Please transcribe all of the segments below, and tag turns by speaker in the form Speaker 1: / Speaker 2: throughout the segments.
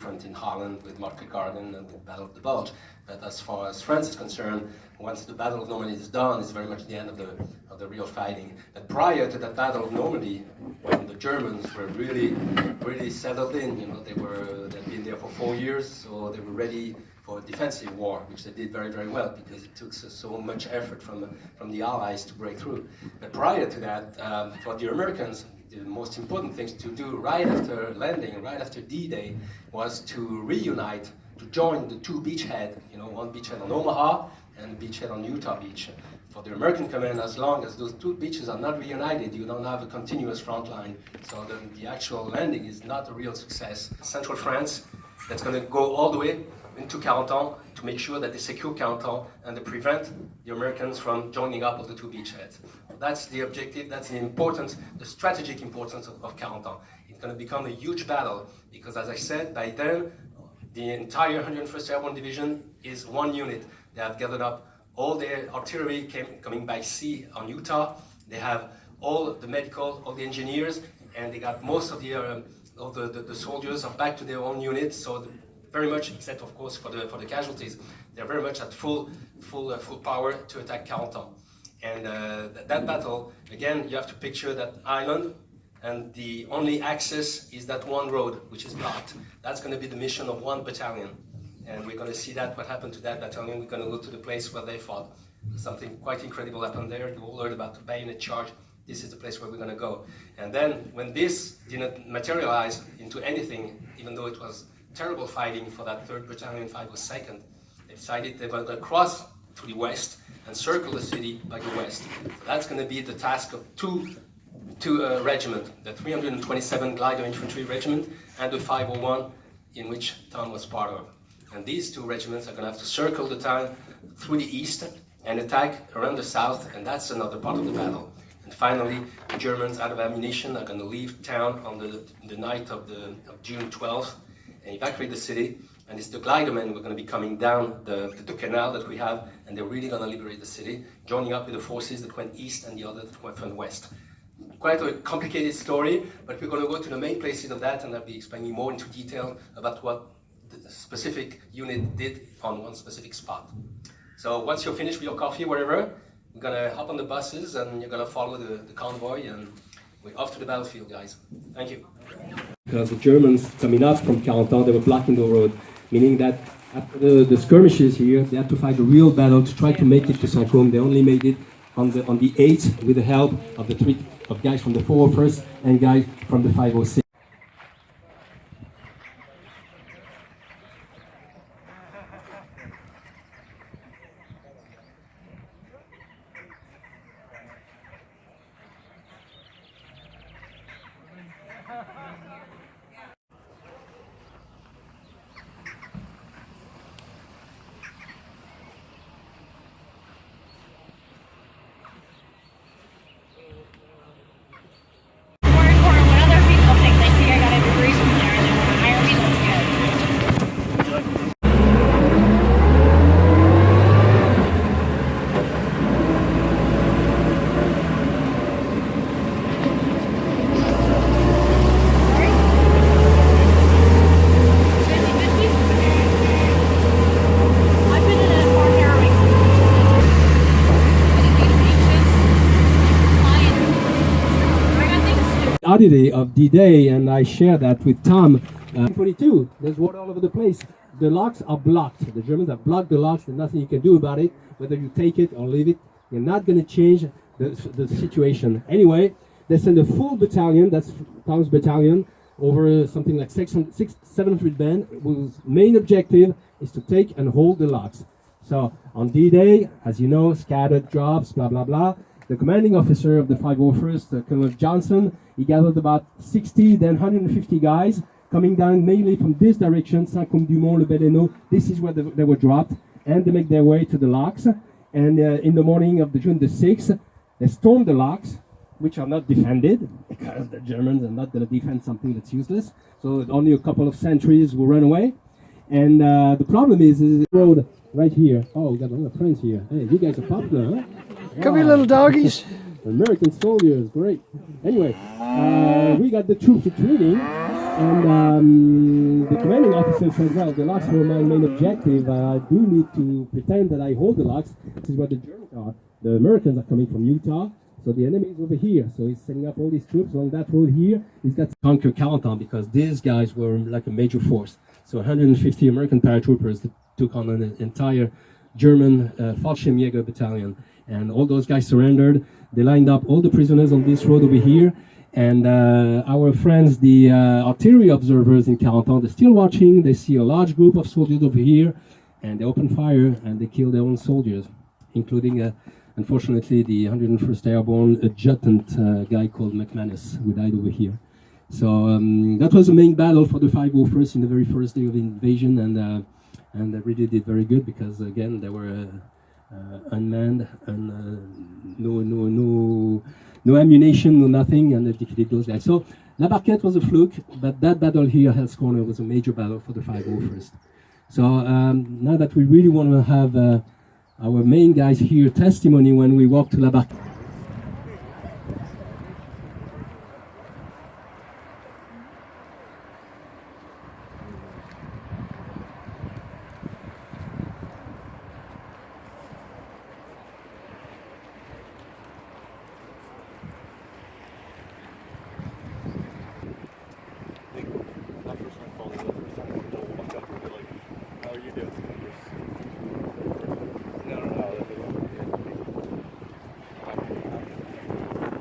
Speaker 1: front in Holland with Market Garden and the Battle of the Bulge. But as far as France is concerned, once the Battle of Normandy is done, it's very much the end of the real fighting. But prior to that Battle of Normandy, when the Germans were really settled in, they'd been there for 4 years, so they were ready for a defensive war, which they did very well, because it took so much effort from the Allies to break through. But prior to that, for the Americans, the most important things to do right after landing, right after D-Day, was to reunite, to join the two beachhead, one beachhead on Omaha and a beachhead on Utah Beach. For the American command, as long as those two beaches are not reunited, you don't have a continuous front line. So the actual landing is not a real success. Central France, that's going to go all the way into Carentan to make sure that they secure Carentan and they prevent the Americans from joining up with the two beachheads. That's the objective, that's the importance, the strategic importance of Carentan. It's going to become a huge battle because, as I said, by then, the entire 101st Airborne Division is one unit. They have gathered up all their artillery coming by sea on Utah. They have all the medical, all the engineers, and they got most of the soldiers are back to their own units. So very much, except of course for the casualties, they're very much at full power to attack Carentan. And that battle, again, you have to picture that island, and the only access is that one road, which is blocked. That's going to be the mission of one battalion. And we're going to see what happened to that battalion. We're going to go to the place where they fought. Something quite incredible happened there. You all heard about the bayonet charge. This is the place where we're going to go. And then when this didn't materialize into anything, even though it was terrible fighting for that 3rd Battalion, 502nd, they decided they were going to cross to the west and circle the city by the west. So that's going to be the task of two regiments, the 327 Glider Infantry Regiment and the 501, in which Tom was part of. And these two regiments are going to have to circle the town through the east and attack around the south, and that's another part of the battle. And finally, the Germans, out of ammunition, are going to leave town on the night of June 12th and evacuate the city. And it's the Glidermen who are going to be coming down the canal that we have, and they're really going to liberate the city, joining up with the forces that went east and the other that went from west. Quite a complicated story, but we're going to go to the main places of that, and I'll be explaining more into detail about what the specific unit did on one specific spot. So once you're finished with your coffee, wherever, we're going to hop on the buses, and you're going to follow the convoy, and we're off to the battlefield, guys. Thank you. Because the Germans coming up from Carentan, they were blocking the road, meaning that after the skirmishes here, they had to fight a real battle to try to make it to Saint-Côme. They only made it on the 8th with the help of the guys from the 401st and guys from the 506. Oddity of D-Day, and I share that with Tom. 22, there's water all over the place. The locks are blocked. The Germans have blocked the locks. There's nothing you can do about it. Whether you take it or leave it, you're not going to change the situation. Anyway, they send a full battalion, that's Tom's battalion, over something like 700 men, whose main objective is to take and hold the locks. So on D-Day, as you know, scattered drops, blah, blah, blah. The commanding officer of the 501st, Colonel Johnson, he gathered about 60, then 150 guys coming down mainly from this direction, Saint-Côme-du-Mont, Le Bel-Hainaut. This is where they were dropped, and they make their way to the locks. And in the morning of June the 6th, they stormed the locks, which are not defended, because the Germans are not going to defend something that's useless. So only a couple of sentries will run away. And the problem is the road right here. Oh, we got a lot of friends here. Hey, you guys are popular, huh?
Speaker 2: Come here, little doggies.
Speaker 1: American soldiers, great. Anyway, we got the troops retreating.
Speaker 3: And the commanding officer said, well, the locks were my main objective. I do need to pretend that I hold the locks. This is where the Germans are. The Americans are coming from Utah, so the enemy is over here. So he's setting up all these troops along that road here. He's got to conquer Carentan because these guys were like a major force. So 150 American paratroopers that took on an entire German Fallschirmjäger battalion. And all those guys surrendered. They lined up all the prisoners on this road over here. And our friends, the artillery observers in Carentan, they're still watching. They see a large group of soldiers over here, and they open fire, and they kill their own soldiers, including, unfortunately, the 101st Airborne adjutant guy called McManus, who died over here. So that was the main battle for the 501st in the very first day of invasion, and they really did very good because, again, they were unmanned and no ammunition, no nothing, and they defeated those guys. So La Barquette was a fluke, but that battle here, Hell's Corner, was a major battle for the 501st. So now that we really want to have our main guys here testimony when we walk to La Barquette.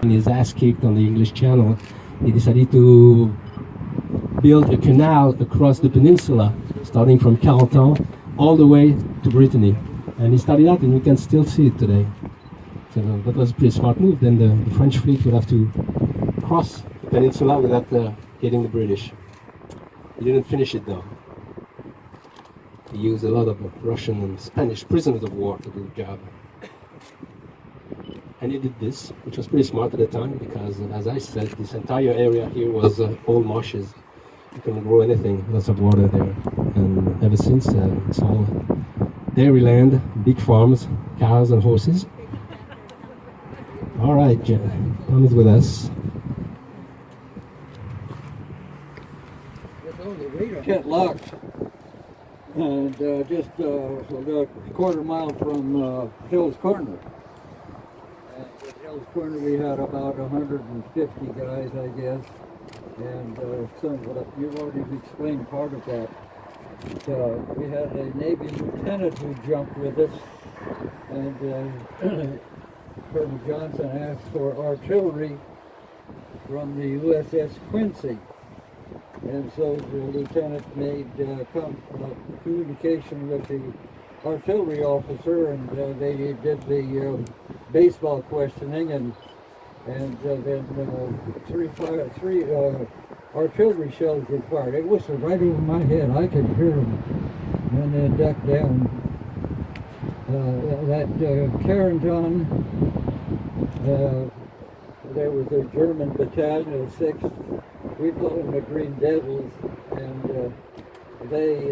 Speaker 3: His ass kicked on the English Channel, he decided to build a canal across the peninsula, starting from Carentan all the way to Brittany. And he started that, and you can still see it today. So that was a pretty smart move. Then the French fleet would have to cross the peninsula without hitting the British. He didn't finish it though. He used a lot of Russian and Spanish prisoners of war to do the job. And he did this, which was pretty smart at the time because, as I said, this entire area here was all marshes. You couldn't grow anything, lots of water there. And ever since, it's all dairy land, big farms, cows and horses. All right, Tom is with us.
Speaker 2: Barquette Locks, and just a quarter mile from Hill's Corner. At Hill's Corner we had about 150 guys, I guess, and you've already explained part of that. We had a Navy lieutenant who jumped with us, and Colonel Johnson asked for artillery from the USS Quincy. And so the lieutenant made communication with the artillery officer, and they did the baseball questioning, and then three artillery shells were fired. It whistled right over my head. I could hear them, and then ducked down. Carentan, there was a German battalion of 6th. We call them the Green Devils, and they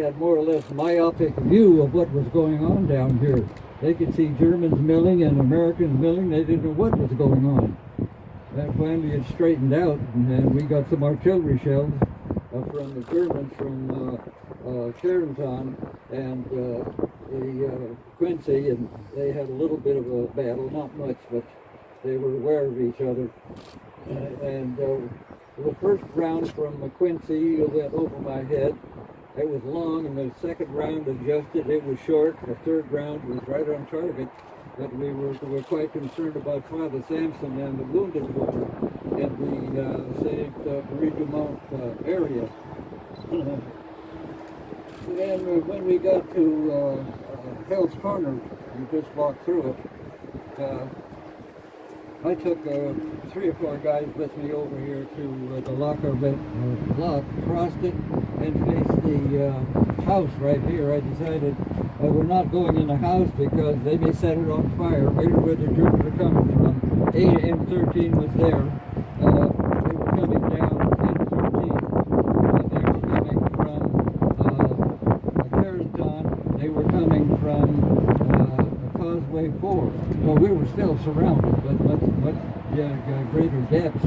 Speaker 2: had more or less myopic view of what was going on down here. They could see Germans milling and Americans milling. They didn't know what was going on. And finally it straightened out, and we got some artillery shells from the Germans from Carentan and the Quincy, and they had a little bit of a battle, not much, but they were aware of each other. And the first round from the Quincy went over my head. It was long, and the second round adjusted. It was short. The third round was right on target, but we were quite concerned about Father Sampson and the wounded were in the St. Marie-du-Mont area. Then when we got to Hell's Corner, we just walked through it. I took 3 or 4 guys with me over here to the lock, crossed it, and faced the house right here. I decided we're not going in the house because they may set it on fire. We knew where the Germans were coming from. M13 was there. They were coming down M13. They were coming from Carentan. They were coming from Causeway 4. So we were still surrounded, but much greater depths.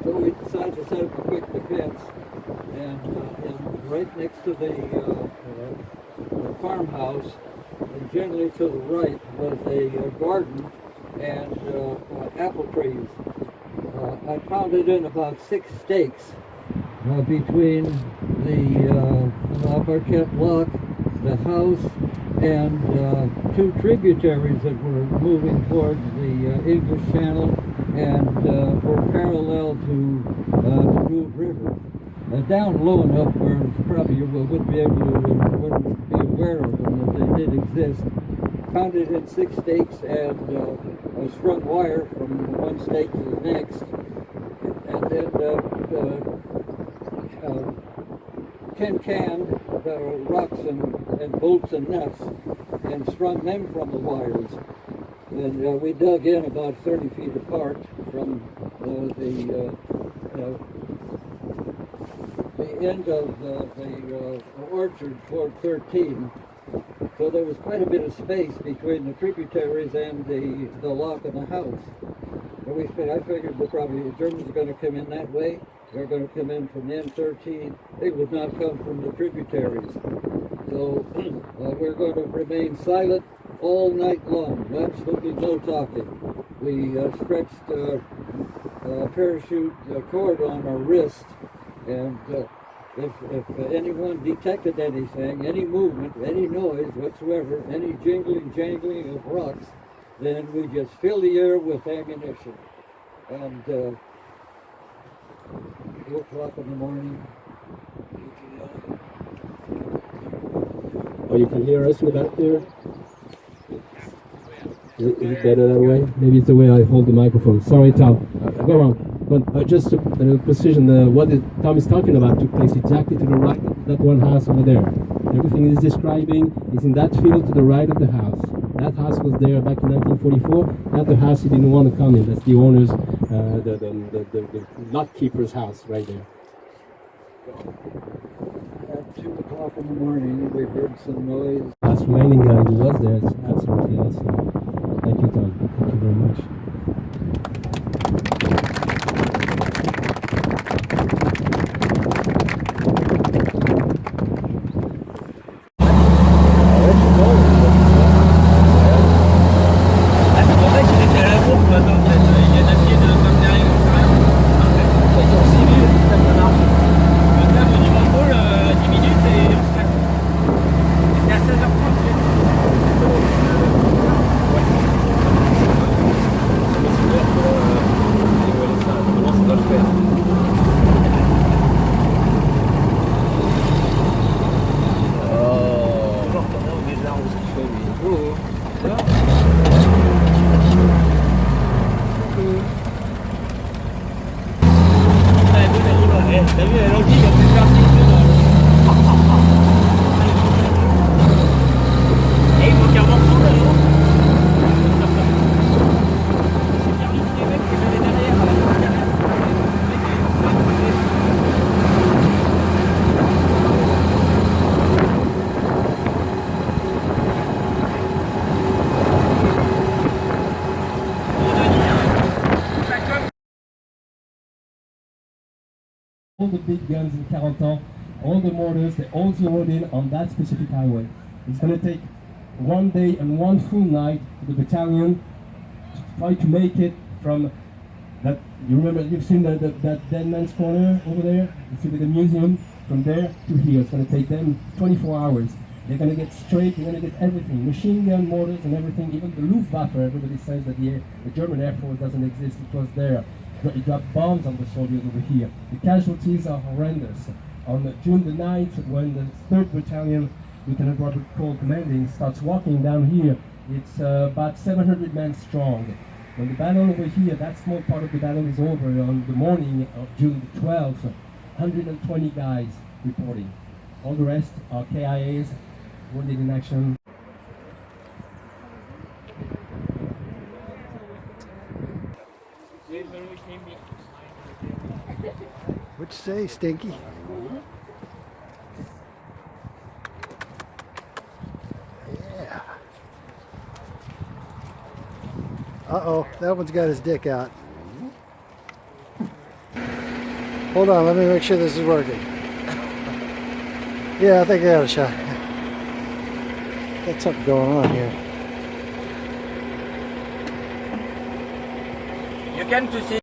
Speaker 2: So we decided to set up a quick defense, and right next to the farmhouse, and generally to the right, was a garden and apple trees. I pounded in about 6 stakes between the Barquette Lock, the house, and 2 tributaries that were moving towards the English Channel and were parallel to the Douve River. Down low enough where probably you wouldn't be able to, wouldn't be aware of them if they did exist. Pounded in 6 stakes and strung wire from one stake to the next, and then tin-canned rocks and bolts and nuts and strung them from the wires. And we dug in about 30 feet apart from the end of the orchard toward 13. So there was quite a bit of space between the tributaries and the lock of the house. And I figured that probably the Germans are going to come in that way. They're going to come in from the N13. They would not come from the tributaries. So we're going to remain silent all night long. Absolutely no talking. We stretched a parachute cord on our wrist, and if anyone detected anything, any movement, any noise whatsoever, any jangling of rocks, then we just fill the air with ammunition. And 2 o'clock in the morning.
Speaker 3: Oh, you can hear us in the back there? Is it better that way? Maybe it's the way I hold the microphone. Sorry, Tom. Go on. But just to precision, what Tom is talking about took place exactly to the right of that one house over there. Everything he's describing is in that field to the right of the house. That house was there back in 1944. That's the house he didn't want to come in. That's the owner's, the lot keeper's house right there.
Speaker 2: At 2 o'clock in the morning, we heard some noise.
Speaker 3: Last remaining guy who was there, it's absolutely awesome. Thank you, Tom. Thank you very much. All the big guns in Carentan, all the mortars, they all zeroed in on that specific highway. It's going to take 1 day and 1 full night for the battalion to try to make it from that. You remember, you've seen that Dead Man's Corner over there? You see the museum? From there to here. It's going to take them 24 hours. They're going to get straight, they're going to get everything. Machine gun, mortars and everything. Even the Luftwaffe, everybody says that the German Air Force doesn't exist. It was there. It dropped bombs on the soldiers over here. The casualties are horrendous. On June the 9th, when the 3rd Battalion, Lieutenant Robert Cole commanding, starts walking down here, it's about 700 men strong. When the battle over here, that small part of the battle is over on the morning of June the 12th, 120 guys reporting. All the rest are KIAs, wounded in action.
Speaker 4: What'd you say, Stinky? Yeah. Uh-oh, that one's got his dick out. Hold on, let me make sure this is working. Yeah, I think I got a shot. Got something going on here.
Speaker 5: You can to see